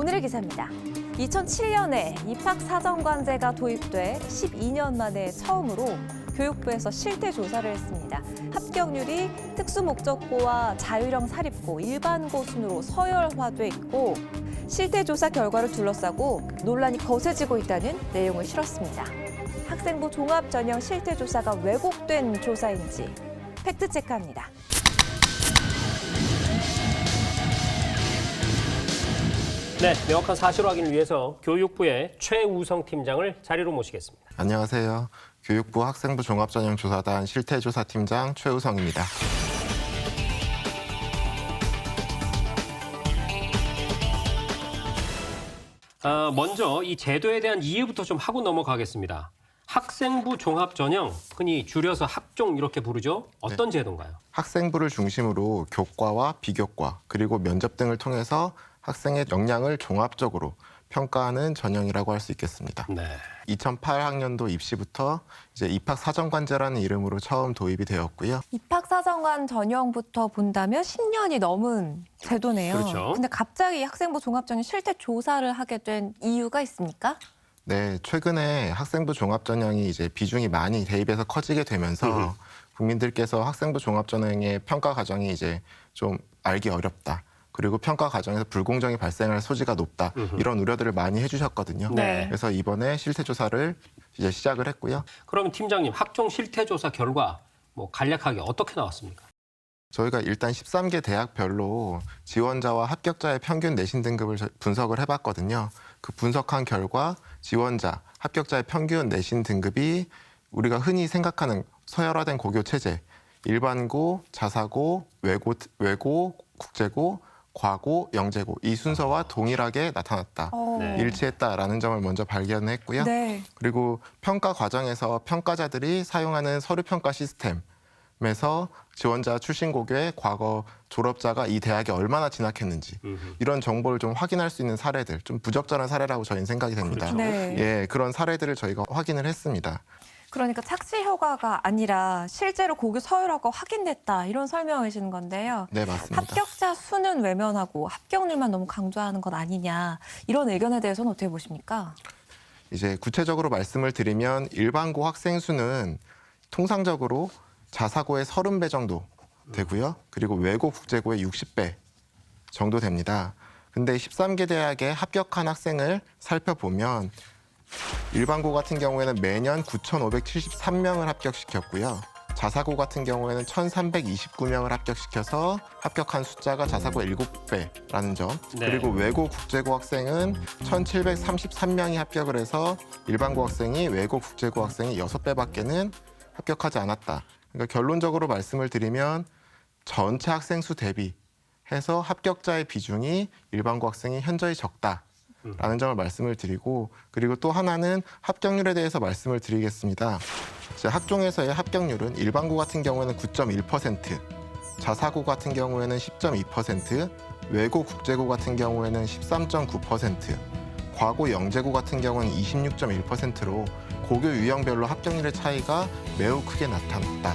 오늘의 기사입니다. 2007년에 입학사정관제가 도입돼 12년 만에 처음으로 교육부에서 실태조사를 했습니다. 합격률이 특수목적고와 자율형 사립고, 일반고 순으로 서열화돼 있고 실태조사 결과를 둘러싸고 논란이 거세지고 있다는 내용을 실었습니다. 학생부 종합전형 실태조사가 왜곡된 조사인지 팩트체크합니다. 네, 명확한 사실 확인을 위해서 교육부의 최우성 팀장을 자리로 모시겠습니다. 안녕하세요. 교육부 학생부 종합전형조사단 실태조사팀장 최우성입니다. 먼저 이 제도에 대한 이해부터 좀 하고 넘어가겠습니다. 학생부 종합전형, 흔히 줄여서 학종 이렇게 부르죠. 어떤 제도인가요? 학생부를 중심으로 교과와 비교과 그리고 면접 등을 통해서 학생의 역량을 종합적으로 평가하는 전형이라고 할 수 있겠습니다. 네. 2008학년도 입시부터 이제 입학사정관제라는 이름으로 처음 도입이 되었고요. 입학사정관 전형부터 본다면 10년이 넘은 제도네요. 그렇죠. 근데 갑자기 학생부 종합전형 실태조사를 하게 된 이유가 있습니까? 네, 최근에 학생부 종합전형이 이제 비중이 많이 대입해서 커지게 되면서 국민들께서 학생부 종합전형의 평가 과정이 이제 좀 알기 어렵다. 그리고 평가 과정에서 불공정이 발생할 소지가 높다. 이런 우려들을 많이 해주셨거든요. 네. 그래서 이번에 실태조사를 이제 시작을 했고요. 그럼 팀장님, 학종 실태조사 결과 간략하게 어떻게 나왔습니까? 저희가 일단 13개 대학별로 지원자와 합격자의 평균 내신 등급을 분석을 해봤거든요. 그 분석한 결과 지원자, 합격자의 평균 내신 등급이 우리가 흔히 생각하는 서열화된 고교 체제, 일반고, 자사고, 외고, 국제고, 과고, 영재고 이 순서와 동일하게 나타났다. 네. 일치했다라는 점을 먼저 발견했고요. 네. 그리고 평가 과정에서 평가자들이 사용하는 서류 평가 시스템에서 지원자 출신 고교의 과거 졸업자가 이 대학에 얼마나 진학했는지 이런 정보를 좀 확인할 수 있는 사례들, 좀 부적절한 사례라고 저희는 생각이 됩니다. 그렇죠. 네. 예, 그런 사례들을 저희가 확인을 했습니다. 그러니까 착시 효과가 아니라 실제로 고교 서열화가 확인됐다 이런 설명이시는 건데요. 네, 맞습니다. 합격자 수는 외면하고 합격률만 너무 강조하는 것 아니냐 이런 의견에 대해서는 어떻게 보십니까? 이제 구체적으로 말씀을 드리면 일반고 학생 수는 통상적으로 자사고의 30배 정도 되고요. 그리고 외고 국제고의 60배 정도 됩니다. 근데 13개 대학에 합격한 학생을 살펴보면 일반고 같은 경우에는 매년 9,573명을 합격시켰고요. 자사고 같은 경우에는 1,329명을 합격시켜서 합격한 숫자가 자사고의 7배라는 점. 네. 그리고 외고 국제고 학생은 1,733명이 합격을 해서 일반고 학생이 외고 국제고 학생이 6배밖에는 합격하지 않았다. 그러니까 결론적으로 말씀을 드리면 전체 학생 수 대비해서 합격자의 비중이 일반고 학생이 현저히 적다. 라는 점을 말씀을 드리고 그리고 또 하나는 합격률에 대해서 말씀을 드리겠습니다. 학종에서의 합격률은 일반고 같은 경우에는 9.1%, 자사고 같은 경우에는 10.2%, 외고 국제고 같은 경우에는 13.9%, 과고 영재고 같은 경우는 26.1%로 고교 유형별로 합격률의 차이가 매우 크게 나타났다.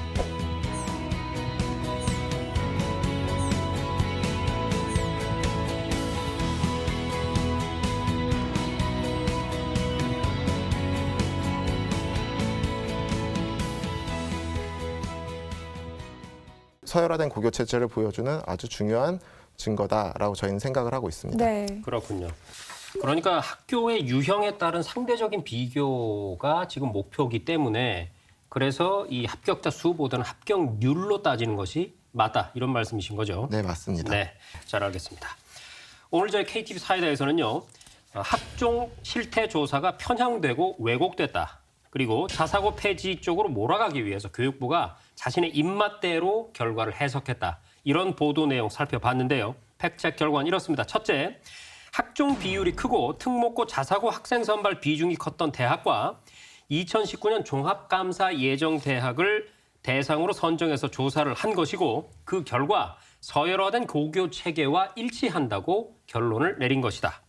서열화된 고교 체제를 보여주는 아주 중요한 증거다라고 저희는 생각을 하고 있습니다. 네. 그렇군요. 그러니까 학교의 유형에 따른 상대적인 비교가 지금 목표이기 때문에 그래서 이 합격자 수보다는 합격률로 따지는 것이 맞다 이런 말씀이신 거죠? 네, 맞습니다. 네, 잘 알겠습니다. 오늘 저희 KTV 사이다에서는요. 학종 실태 조사가 편향되고 왜곡됐다. 그리고 자사고 폐지 쪽으로 몰아가기 위해서 교육부가 자신의 입맛대로 결과를 해석했다. 이런 보도 내용 살펴봤는데요. 팩트체크 결과는 이렇습니다. 첫째, 학종 비율이 크고 특목고 자사고 학생 선발 비중이 컸던 대학과 2019년 종합감사 예정 대학을 대상으로 선정해서 조사를 한 것이고 그 결과 서열화된 고교 체계와 일치한다고 결론을 내린 것이다.